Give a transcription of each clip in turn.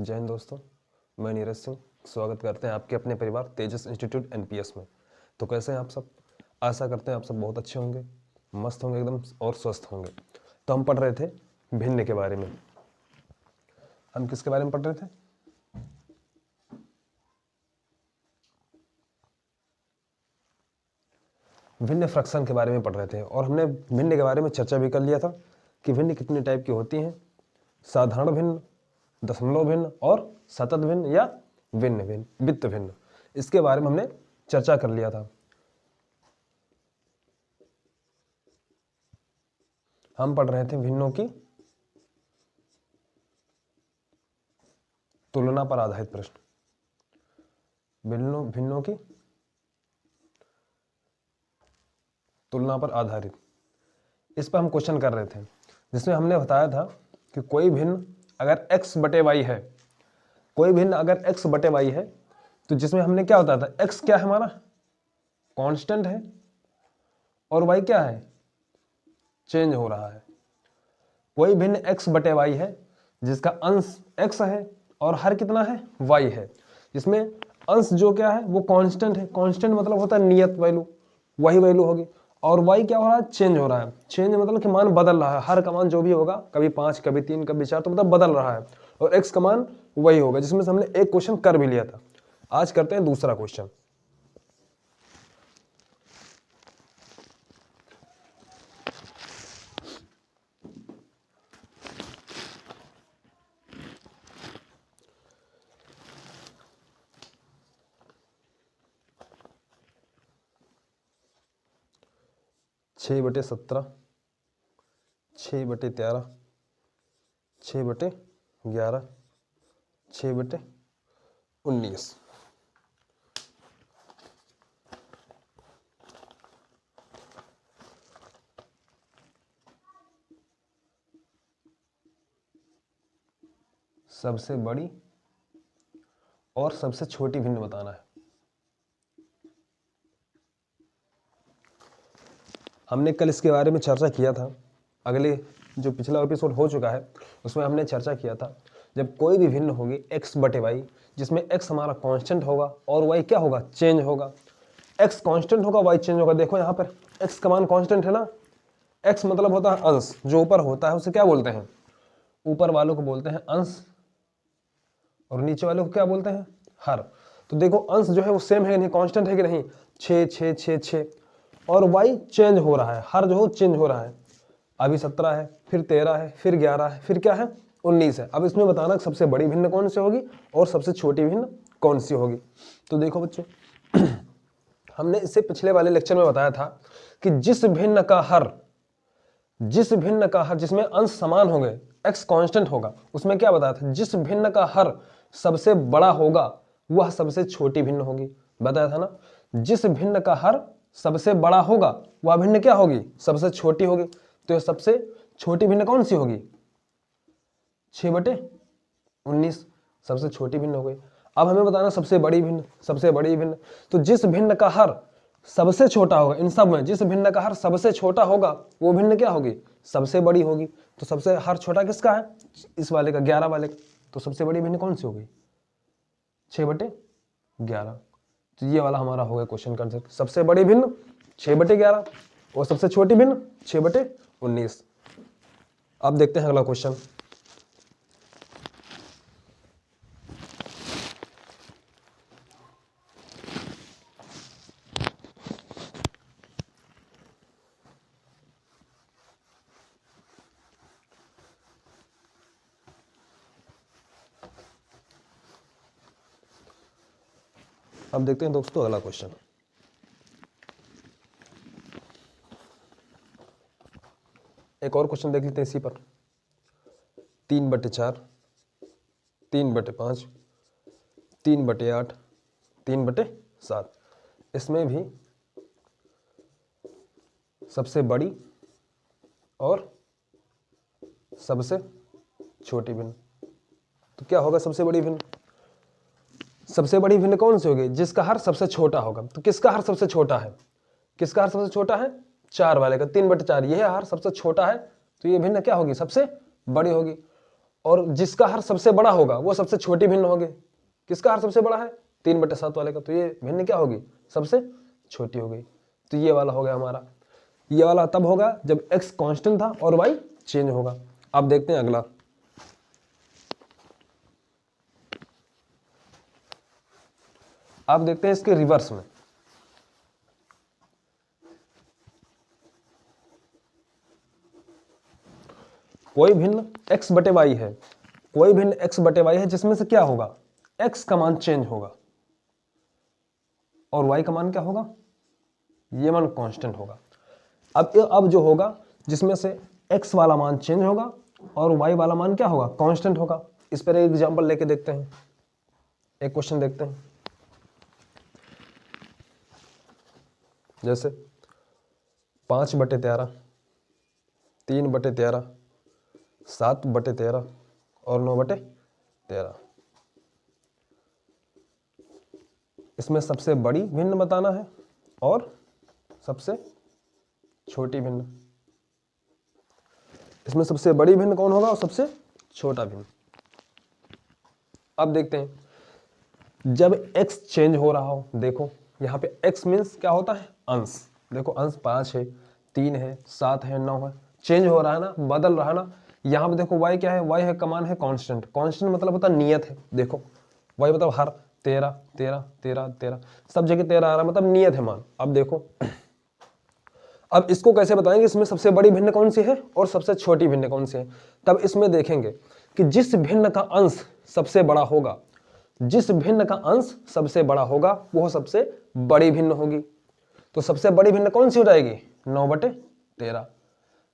जय हिंद दोस्तों, मैं नीरज सिंह स्वागत करते हैं आपके अपने परिवार तेजस इंस्टीट्यूट एनपीएस में। तो कैसे हैं आप सब? आशा करते हैं आप सब बहुत अच्छे होंगे, मस्त होंगे एकदम और स्वस्थ होंगे। तो हम पढ़ रहे थे भिन्न के बारे में। हम किसके बारे में पढ़ रहे थे? भिन्न फ्रैक्शन के बारे में पढ़ रहे थे और हमने भिन्न के बारे में चर्चा भी कर लिया था कि भिन्न कितने टाइप की होती हैं। साधारण भिन्न, दशमलव भिन्न और सतत भिन्न या भिन्न भिन्न, वित्त भिन्न। इसके बारे में हमने चर्चा कर लिया था। हम पढ़ रहे थे भिन्नों की तुलना पर आधारित प्रश्न। भिन्नों की तुलना पर आधारित, इस पर हम क्वेश्चन कर रहे थे, जिसमें हमने बताया था कि कोई भिन्न अगर x बटे वाई है, कोई भिन्न अगर x बटे वाई है, तो जिसमें हमने क्या बताया था, x क्या है हमारा कांस्टेंट है और y क्या है चेंज हो रहा है। कोई भिन्न x बटे वाई है जिसका अंश x है और हर कितना है y है, जिसमें अंश जो क्या है वो कांस्टेंट है। कांस्टेंट मतलब होता है नियत वैल्यू, वही वैल्यू होगी। और y क्या हो रहा है, चेंज हो रहा है। चेंज मतलब कि मान बदल रहा है, हर का मान जो भी होगा, कभी 5 कभी 3 कभी 4, तो मतलब बदल रहा है। और x का मान वही होगा, जिसमें से हमने एक क्वेश्चन कर भी लिया था। आज करते हैं दूसरा क्वेश्चन। छः बटे 17, 6 बटे 13, 6 बटे 11, 6 बटे 19। सबसे बड़ी और सबसे छोटी भिन्न बताना है। हमने कल इसके बारे में चर्चा किया था। अगले जो पिछला एपिसोड हो चुका है उसमें हमने चर्चा किया था, जब कोई भी भिन्न होगी x बटे वाई, जिसमें x हमारा कांस्टेंट होगा और y क्या होगा चेंज होगा। x कांस्टेंट होगा, y चेंज होगा। देखो यहाँ पर x का मान कांस्टेंट है ना, x मतलब होता है अंश, जो ऊपर होता है उसे क्या बोलते हैं, ऊपर वालों को बोलते हैं अंश और नीचे वालों को क्या बोलते हैं हर। तो देखो अंश जो है वो सेम है नहीं, कांस्टेंट है कि नहीं, 6 6 6 6, और y चेंज हो रहा है, हर जो हो चेंज हो रहा है। अभी 17 है, फिर 13 है, फिर 11 है, फिर क्या है 19 है। अब इसमें बताना सबसे बड़ी भिन्न कौन सी होगी और सबसे छोटी भिन्न कौन सी होगी। तो देखो बच्चों, हमने इससे पिछले वाले लेक्चर में बताया था कि जिस भिन्न का हर जिसमें अंश समान होंगे, x कांस्टेंट होगा, उसमें क्या बताया था, जिस भिन्न का हर सबसे बड़ा होगा वह सबसे छोटी भिन्न होगी। बताया था ना, जिस भिन्न का हर सबसे बड़ा होगा वह भिन्न क्या होगी, सबसे छोटी होगी। तो सबसे छोटी भिन्न कौन सी होगी, 6 बटे 19 सबसे छोटी भिन्न हो गई। अब हमें बताना सबसे बड़ी भिन्न। तो जिस भिन्न का हर सबसे छोटा होगा, इन सब में जिस भिन्न का हर सबसे छोटा होगा वो भिन्न क्या होगी, सबसे बड़ी होगी। तो सबसे हर छोटा किसका है, इस वाले का, 11 वाले का। तो सबसे बड़ी भिन्न कौन सी होगी, 6 बटे 11। तो ये वाला हमारा हो गया क्वेश्चन का आंसर। सबसे बड़ी भिन्न 6 बटे 11 और सबसे छोटी भिन्न 6 बटे 19। अब देखते हैं अगला क्वेश्चन। अब देखते हैं दोस्तों अगला क्वेश्चन। एक और क्वेश्चन देख लेते हैं इसी पर। 3 बटे 4, 3 बटे 5, 3 बटे 8, 3 बटे 7। इसमें भी सबसे बड़ी और सबसे छोटी भिन्न। तो क्या होगा सबसे बड़ी भिन्न, सबसे बड़ी भिन्न कौन सी होगी, जिसका हर सबसे छोटा होगा। तो किसका हर सबसे छोटा है, किसका हर सबसे छोटा है, 4 वाले का, 3 बटे 4, यह हर सबसे छोटा है। तो ये भिन्न क्या होगी, सबसे बड़ी होगी। और जिसका हर सबसे बड़ा होगा वो सबसे छोटी भिन्न होगी। किसका हर सबसे बड़ा है? 3/7 वाले का, तो ये भिन्न क्या होगी? सबसे छोटी हो गई। तो ये वाला हो गया हमारा। ये वाला तब होगा जब x कांस्टेंट था और y चेंज होगा। अब देखते हैं अगला। अब देखते हैं इसके रिवर्स में। कोई भिन्न x बटे y है, कोई भिन्न x बटे y है जिसमें से क्या होगा? x का मान चेंज होगा और y का मान क्या होगा? ये मान कांस्टेंट होगा। अब जो होगा जिसमें से x वाला मान चेंज होगा और y वाला मान क्या होगा? कांस्टेंट होगा। इस पर एक एग्जांपल लेके देखते हैं, एक क्वेश्चन देखते हैं। जैसे 5/13, 3/13, 7/13 और 9/13। इसमें सबसे बड़ी भिन्न बताना है और सबसे छोटी भिन्न। इसमें सबसे बड़ी भिन्न कौन होगा और सबसे छोटा भिन्न। अब देखते हैं जब x चेंज हो रहा हो, देखो यहां पे x मीन्स क्या होता है? अंश। देखो अंश 5 है, 3 है, 7 है, 9 है, चेंज हो रहा है ना, बदल रहा है ना। यहां पे देखो y क्या है? y है, कमान है कांस्टेंट। कांस्टेंट मतलब होता है नियत है। देखो y मतलब हर 13 13 13 13, सब जगह 13 आ रहा है, मतलब नियत है मान। अब देखो अब इसको कैसे बताएंगे इसमें सबसे बड़ी भिन्न कौन सी है और सबसे छोटी भिन्न कौन सी है। तब इसमें देखेंगे कि जिस भिन्न का अंश सबसे बड़ा होगा, जिस भिन्न का अंश सबसे बड़ा होगा वह सबसे बड़ी भिन्न होगी। तो सबसे बड़ी भिन्न कौन सी हो जाएगी? 9/13,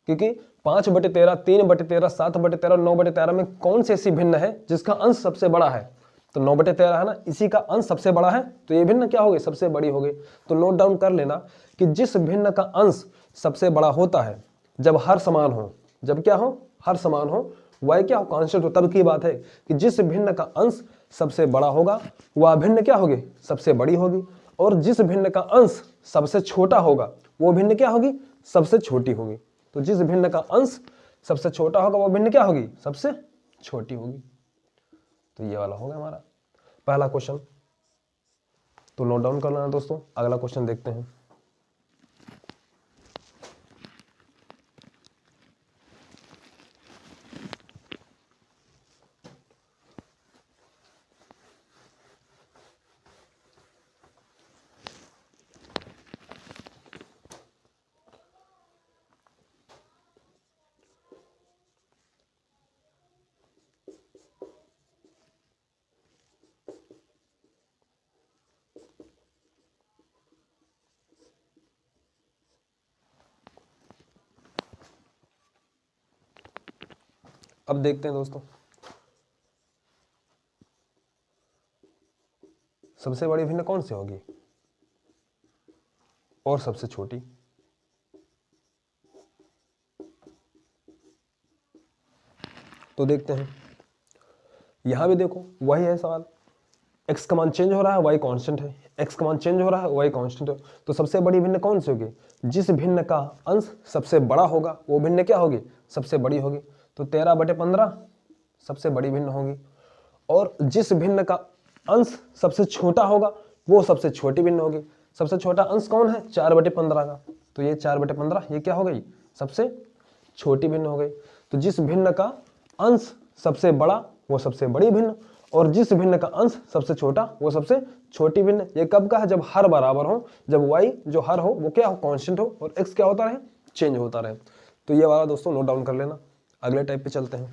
क्योंकि 5/13, 3/13, 7/13, 9/13 में कौन सी ऐसी भिन्न है जिसका अंश सबसे बड़ा है? तो 9/13 है ना, इसी का अंश सबसे बड़ा है, तो ये भिन्न क्या हो गई? सबसे बड़ी हो गई। तो नोट डाउन कर लेना कि जिस भिन्न का अंश सबसे बड़ा होता है जब हर समान हो, जब क्या हो? हर समान हो, y क्या हो? कांस्टेंट हो, तब की बात है कि जिस भिन्न का अंश सबसे बड़ा होगा वह भिन्न क्या होगी? सबसे बड़ी होगी। और जिस भिन्न का अंश सबसे छोटा होगा वो भिन्न क्या होगी? सबसे छोटी होगी। तो जिस भिन्न का अंश सबसे छोटा होगा वो भिन्न क्या होगी? सबसे छोटी होगी। तो ये वाला होगा हमारा पहला क्वेश्चन। तो नोट डाउन कर लेना दोस्तों। अगला क्वेश्चन देखते हैं। अब देखते हैं दोस्तों सबसे बड़ी भिन्न कौन सी होगी और सबसे छोटी। तो देखते हैं, यहां भी देखो वही है सवाल। x का मान चेंज हो रहा है, y कांस्टेंट है। x का मान चेंज हो रहा है, y कांस्टेंट है। तो सबसे बड़ी भिन्न कौन सी होगी? जिस भिन्न का अंश सबसे बड़ा होगा वो भिन्न क्या होगी? सबसे बड़ी होगी। तो 13/15 सबसे बड़ी भिन्न होगी। और जिस भिन्न का अंश सबसे छोटा होगा वो सबसे छोटी भिन्न होगी। सबसे छोटा अंश कौन है? 4/15 का। तो ये 4/15 ये क्या हो गई? सबसे छोटी भिन्न हो गई। तो जिस भिन्न का अंश सबसे बड़ा वो सबसे बड़ी भिन्न, और जिस भिन्न का अंश सबसे छोटा वो सबसे छोटी भिन्न। ये कब का है? जब हर बराबर हो, जब y जो हर हो वो क्या हो? कांस्टेंट हो, और x क्या होता रहे? चेंज होता रहे। तो ये वाला दोस्तों नोट डाउन कर लेना। अगले टाइप पे चलते हैं।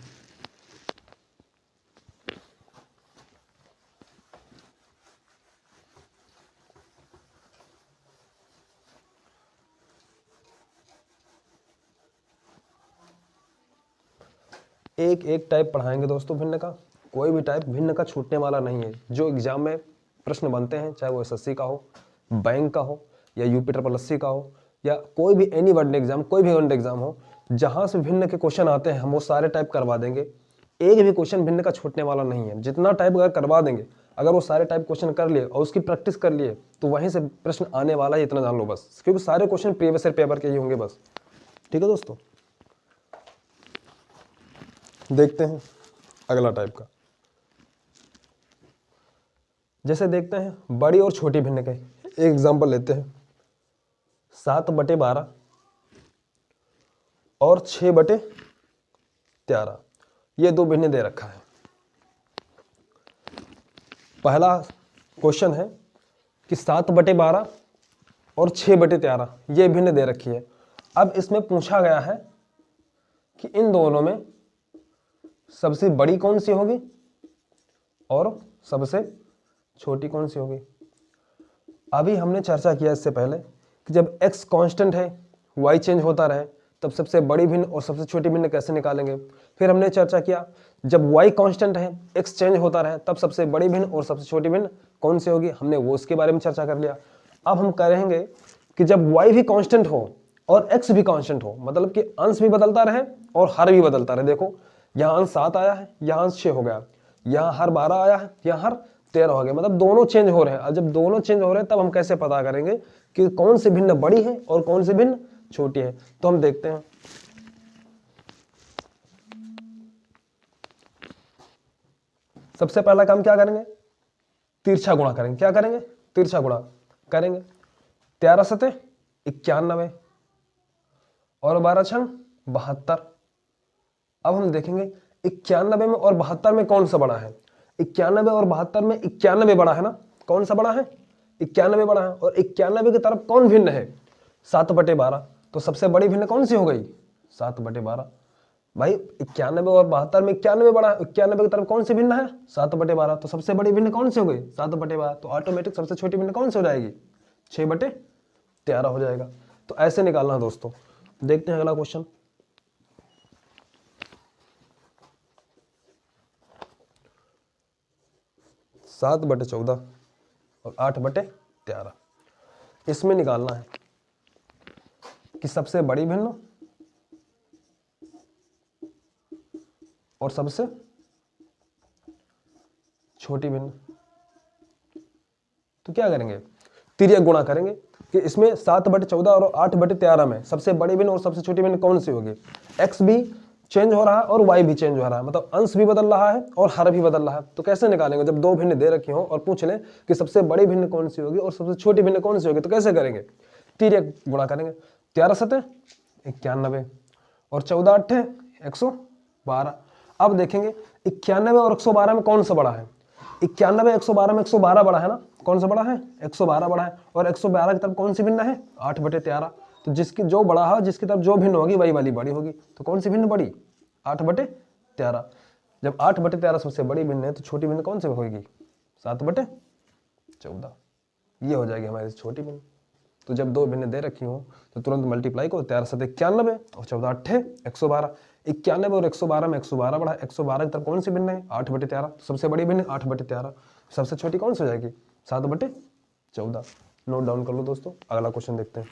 एक एक टाइप पढ़ाएंगे दोस्तों भिन्न का। कोई भी टाइप भिन्न का छूटने वाला नहीं है। जो एग्जाम में प्रश्न बनते हैं, चाहे वो एसएससी का हो, बैंक का हो, या यूपी ट्रिपल एससी का हो, या कोई भी एनी वन एग्जाम, कोई भी वन एग्जाम हो, जहां से भिन्न के क्वेश्चन आते हैं हम वो सारे टाइप करवा देंगे। एक भी क्वेश्चन भिन्न का छूटने वाला नहीं है। जितना टाइप अगर करवा देंगे, अगर वो सारे टाइप क्वेश्चन कर लिए और उसकी प्रैक्टिस कर लिए तो वहीं से प्रश्न आने वाला है, इतना जान लो बस। क्योंकि सारे क्वेश्चन प्रीवियस ईयर पेपर के ही होंगे बस। ठीक है दोस्तों, देखते हैं अगला टाइप का, जैसे देखते हैं बड़ी और छोटी भिन्न के एक एग्जांपल लेते हैं। 7/12 और 6/13, ये दो भिन्न दे रखा है। पहला क्वेश्चन है कि 7/12 और 6/13 ये भिन्न दे रखी है। अब इसमें पूछा गया है कि इन दोनों में सबसे बड़ी कौन सी होगी और सबसे छोटी कौन सी होगी। अभी हमने चर्चा किया इससे पहले कि जब x कांस्टेंट है, y चेंज होता रहे, तब सबसे बड़ी भिन्न और सबसे छोटी भिन्न कैसे निकालेंगे। फिर हमने चर्चा किया जब y कांस्टेंट है, x चेंज होता रहे, तब सबसे बड़ी भिन्न और सबसे छोटी भिन्न कौन सी होगी, हमने वो उसके बारे में चर्चा कर लिया। अब हम करेंगे कि जब y भी कांस्टेंट हो और x भी कांस्टेंट हो, मतलब कि अंश भी बदलता रहे और हर भी बदलता रहे। देखो यहाँ अंश 7 आया है, यहाँ अंश 6 हो गया, यहाँ हर 12 आया है, यहाँ हर 13 हो गया, मतलब दोनों चेंज हो रहे हैं। और जब दोनों चेंज हो रहे हैं तब हम कैसे पता करेंगे कि कौन सी भिन्न बड़ी है और कौन सी भिन्न छोटी है। तो हम देखते हैं, सबसे पहला काम क्या करेंगे, तिरछा गुणा करेंगे। क्या करेंगे, तिरछा गुणा करेंगे। 13 सते 91 और 12 छंग 72। अब हम देखेंगे 91 में और 72 में कौन सा बड़ा है। 91 और 72 में 91 बड़ा है ना, कौन सा बड़ा है, 91 बड़ा है। और 91 की तरफ कौन भिन्न है, 7/12। तो सबसे बड़ी भिन्न कौन सी हो गई, 7/12। भाई 91 और 72 में 91 बड़ा है, 91 की तरफ कौन सी भिन्न है, 7/12। तो सबसे बड़ी भिन्न कौन सी हो गई, 7/12। तो ऑटोमेटिक सबसे छोटी भिन्न कौन सी हो जाएगी, 6/13 हो जाएगा। तो ऐसे निकालना दोस्तों। देखते हैं अगला क्वेश्चन। सात बटे 14 और 8/13, इसमें निकालना है कि सबसे बड़ी भिन्न और सबसे छोटी भिन्न। तो क्या करेंगे, तिर्यक गुणा करेंगे कि इसमें 7/14 और 8/13 में सबसे बड़ी भिन्न और सबसे छोटी भिन्न कौन सी होगी। x भी चेंज हो रहा है और y भी चेंज हो रहा है, मतलब अंश भी बदल रहा है और हर भी बदल रहा है। तो कैसे निकालेंगे, जब दो भिन्न दे रखी हो और पूछ लें कि सबसे बड़ी भिन्न कौन सी होगी और सबसे छोटी भिन्न कौन सी होगी, तो कैसे करेंगे, तिर्यक गुणा करेंगे। 13 सते 91 और 14 अट्ठे 112। अब देखेंगे 91 और 112 में कौन सा बड़ा है, 91 112 में 112 बड़ा है ना, कौन सा बड़ा है, 112 बड़ा है। और 112 की तरफ कौन सी भिन्न है, 8/13। तो जिसकी जो बड़ा है, जिसकी तरफ जो भिन्न होगी वही वाली बड़ी होगी। तो कौन सी भिन्न बड़ी, 8/13। जब 8/13 सबसे बड़ी भिन्न है तो छोटी भिन्न कौन सी होगी, 7/14। ये हो जाएगी हमारी छोटी भिन्न। तो जब दो भिन्न दे रखी हो तो तुरंत मल्टीप्लाई करो, 13 सते 91 और 14 अट्ठे 112। 91 और 112 में 112 बड़ा है, 112 की तरफ कौन सी भिन्न है, 8/13। सबसे बड़ी भिन्न 8/13, सबसे छोटी कौन सी हो जाएगी, 7/14। नोट डाउन कर लो दोस्तों। अगला क्वेश्चन देखते हैं।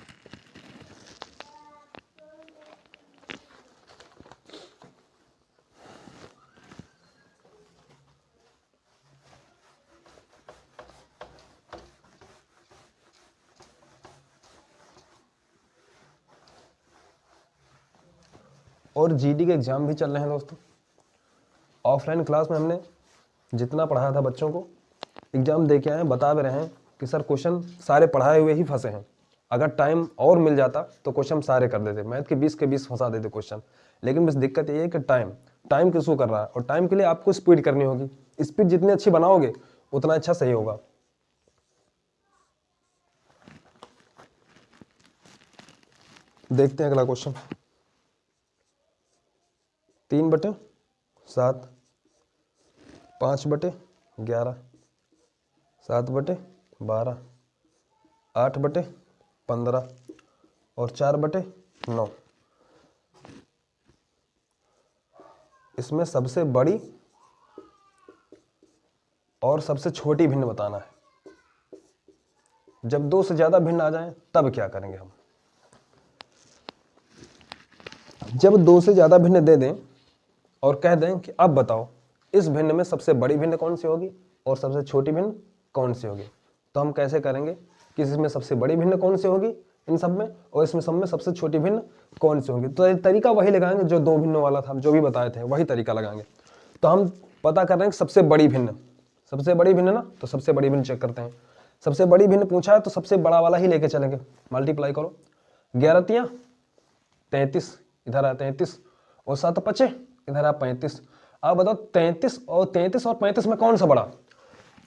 और जीडी के एग्जाम भी चल रहे हैं दोस्तों। ऑफलाइन क्लास में हमने जितना पढ़ाया था बच्चों को, एग्जाम दे के आए, बता भी रहे हैं कि सर क्वेश्चन सारे पढ़ाए हुए ही फंसे हैं। अगर टाइम और मिल जाता तो क्वेश्चन सारे कर देते, मैथ के 20 के 20 फंसा देते क्वेश्चन। लेकिन बस दिक्कत ये है कि टाइम किसको कर रहा है, और टाइम के लिए आपको स्पीड करनी होगी। स्पीड जितनी अच्छी बनाओगे उतना अच्छा सही होगा। देखते हैं अगला क्वेश्चन। 3/7, 5/11, 7/12, 8/15 और 4/9। इसमें सबसे बड़ी और सबसे छोटी भिन्न बताना है। जब दो से ज्यादा भिन्न आ जाएं तब क्या करेंगे हम। जब दो से ज्यादा भिन्न दे दें और कह दें कि अब बताओ इस भिन्न में सबसे बड़ी भिन्न कौन सी होगी और सबसे छोटी भिन्न कौन सी होगी, तो हम कैसे करेंगे कि इसमें सबसे बड़ी भिन्न कौन सी होगी इन सब में, और इसमें सब में सबसे छोटी भिन्न कौन सी होगी। तो तरीका वही लगाएंगे जो दो भिन्न वाला था, जो भी बताए थे वही तरीका लगाएंगे। तो हम पता कर रहे हैं कि सबसे बड़ी भिन्न, सबसे बड़ी भिन्न ना, तो सबसे बड़ी भिन्न चेक करते हैं। सबसे बड़ी भिन्न पूछा है तो सबसे बड़ा वाला ही लेके चलेंगे। मल्टीप्लाई करो, 11 तियां 33, इधर आ 33 और 7 पचे इधर आ 35। अब बताओ 33 और 35 में कौन सा बड़ा?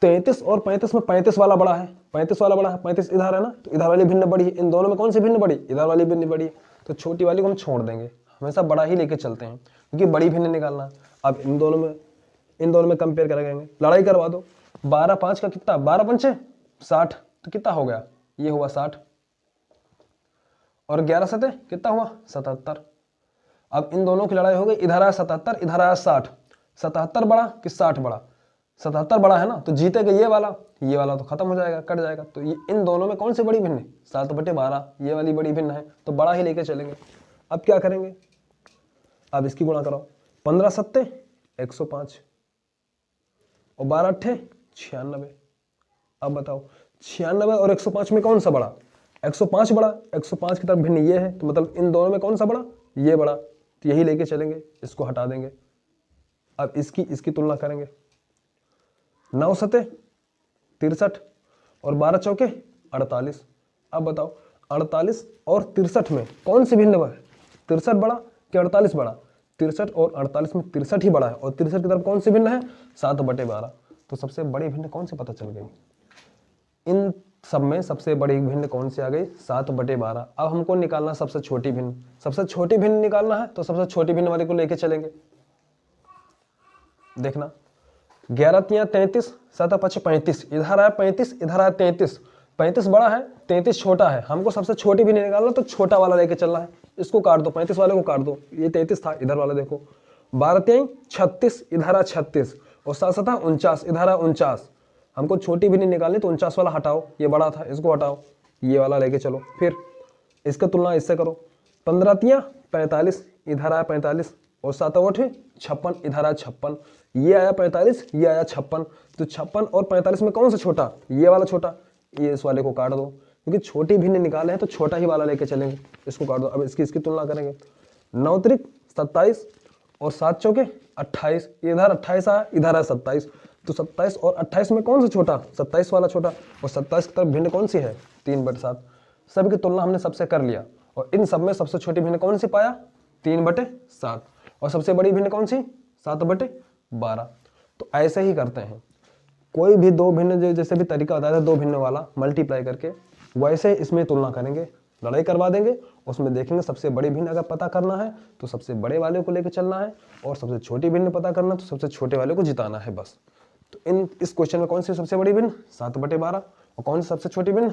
33 और 35 में 35 वाला बड़ा है, 35 वाला बड़ा है, 35 इधर है ना, तो इधर वाली भिन्न बड़ी है। इन दोनों में कौन सी भिन्न बड़ी? इधर वाली भिन्न बड़ी है। तो छोटी वाली को हम छोड़ देंगे, हमेशा बड़ा ही लेके चलते हैं क्योंकि बड़ी भिन्न निकालना है। अब इन दोनों में कंपेयर करेंगे, लड़ाई करवा दो। 12 5 का कितना? 12 पंचे 60, तो कितना हो गया? ये हुआ 60 और 11 सते कितना हुआ? 77। अब इन दोनों की लड़ाई हो गई, इधर आया 77, इधर आया 60। 77 बड़ा कि 60 बड़ा? 77 बड़ा है ना, तो जीतेगा ये वाला तो खत्म हो जाएगा, कट जाएगा। तो ये इन दोनों में कौन सी बड़ी भिन्न है? 7/12, ये वाली बड़ी भिन्न है, तो बड़ा ही लेके चलेंगे। अब क्या करेंगे? अब इसकी गुणा कराओ, 15 सत्ते 105 और 12 अट्ठे 96। अब बताओ 96 और 105 में कौन सा बड़ा? 105 बड़ा। 105 की तरफ भिन्न ये है, तो मतलब इन दोनों में कौन सा बड़ा? ये बड़ा, तो यही लेके चलेंगे, इसको हटा देंगे। अब इसकी तुलना करेंगे, 9 सते 63 और 12 चौके 48। अब बताओ 48 और 63 में कौन सी भिन्न है? 63 बड़ा कि 48 बड़ा? 63 और 48 में 63 ही बड़ा है, और 63 की तरफ कौन सी भिन्न है? 7/12। तो सबसे बड़ी भिन्न कौन सी पता चल गई? इन सब में सबसे बड़ी भिन्न कौन सी आ गई? 7/12। अब हमको निकालना सबसे छोटी भिन्न। सबसे छोटी भिन्न निकालना है तो सबसे छोटी भिन्न वाले को लेके चलेंगे। देखना, 11 तियां 33, 7 पचे 35, इधर आया 35, इधर आया 33। 35 बड़ा है, 33 छोटा है, हमको सबसे छोटी भिन्न निकालना, तो छोटा वाला लेके चलना है। इसको काट दो, 35 वाले को काट दो, ये 33 था, इधर वाला देखो। 12 तियां 36, इधर आ 36 और 7 7 49, इधर आ 49। हमको छोटी भिन्न निकालनी, तो 49 वाला हटाओ, ये बड़ा था, इसको हटाओ, ये वाला लेके चलो। फिर इसका तुलना इससे करो, 15 तियां 45, इधर आया 45 और 7 8 56, इधर आया 56। ये आया 45, ये आया 56। तो 56 और 45 में कौन सा छोटा? ये वाला छोटा। ये इस वाले को काट दो, क्योंकि छोटी भिन्न निकाले हैं तो छोटा ही वाला लेके चलेंगे। इसको काट दो। अब इसकी तुलना करेंगे, 9 त्रिक 27 और 7 चौके 28, इधर 28 आया, इधर आया 27। तो 27 और 28 में कौन सा छोटा? 27 वाला छोटा। और 27 की तरफ भिन्न कौन सी है? 3/7। सबकी तुलना हमने सबसे कर लिया, और इन सब में सबसे छोटी भिन्न कौन सी पाया? 3/7। और सबसे बड़ी भिन्न कौन सी? 7/12। तो ऐसे ही करते हैं, कोई भी दो भिन्न, जैसे भी तरीका बताया था दो भिन्न वाला मल्टीप्लाई करके, वैसे इसमें तुलना करेंगे, लड़ाई करवा देंगे, उसमें देखेंगे सबसे बड़ी भिन्न अगर पता करना है तो सबसे बड़े वाले को लेकर चलना है, और सबसे छोटी भिन्न पता करना है तो सबसे छोटे वाले को जिताना है, बस। तो इस क्वेश्चन में कौन सी सबसे बड़ी भिन्न? 7/12। और कौन सी सबसे छोटी भिन्न?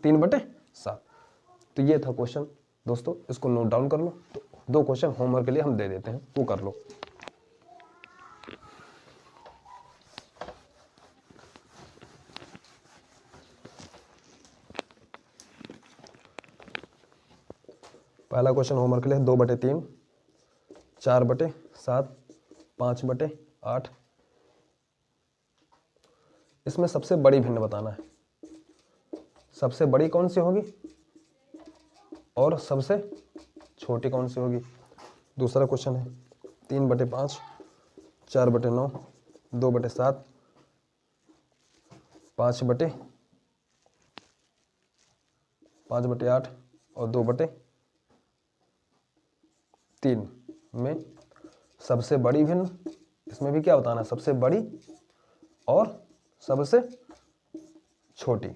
3/7। तो ये था क्वेश्चन दोस्तों, इसको नोट डाउन कर लो। तो 2 क्वेश्चन होमवर्क के लिए हम दे देते हैं, वो कर लो। पहला क्वेश्चन होमवर्क के लिए 2/3, 4/7, 5/8। इसमें सबसे बड़ी भिन्न बताना है, सबसे बड़ी कौन सी होगी और सबसे छोटी कौन सी होगी। दूसरा क्वेश्चन है 3/5, 4/9, 2/7, 5/8 और 2/3 में सबसे बड़ी भिन्न। इसमें भी क्या बताना है? सबसे बड़ी और सबसे छोटी।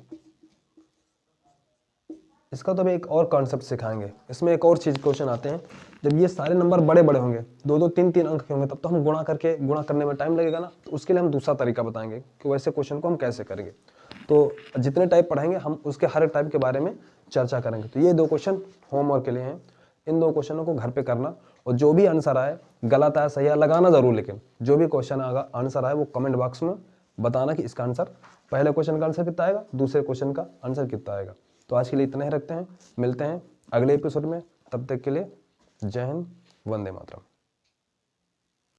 इसका तो अभी एक और कॉन्सेप्ट सिखाएंगे। इसमें एक और चीज क्वेश्चन आते हैं, जब ये सारे नंबर बड़े बड़े होंगे, 2 3 अंक के होंगे, तब तो हम गुणा करने में टाइम लगेगा ना, तो उसके लिए हम दूसरा तरीका बताएंगे कि वैसे क्वेश्चन को हम कैसे करेंगे। तो जितने टाइप पढ़ाएंगे हम उसके हर एक टाइप के बारे में चर्चा करेंगे। तो ये 2 क्वेश्चन होमवर्क के लिए हैं, इन 2 क्वेश्चनों को घर पे करना, और जो भी आंसर आए, गलत आया सही आया, लगाना जरूर, लेकिन जो भी क्वेश्चन आंसर आए वो कमेंट बॉक्स में बताना कि इसका आंसर, पहले क्वेश्चन का आंसर कितना आएगा, दूसरे क्वेश्चन का आंसर कितना आएगा। तो आज के लिए इतना ही रखते हैं, मिलते हैं अगले एपिसोड में, तब तक के लिए जय हिंद, वंदे मातरम।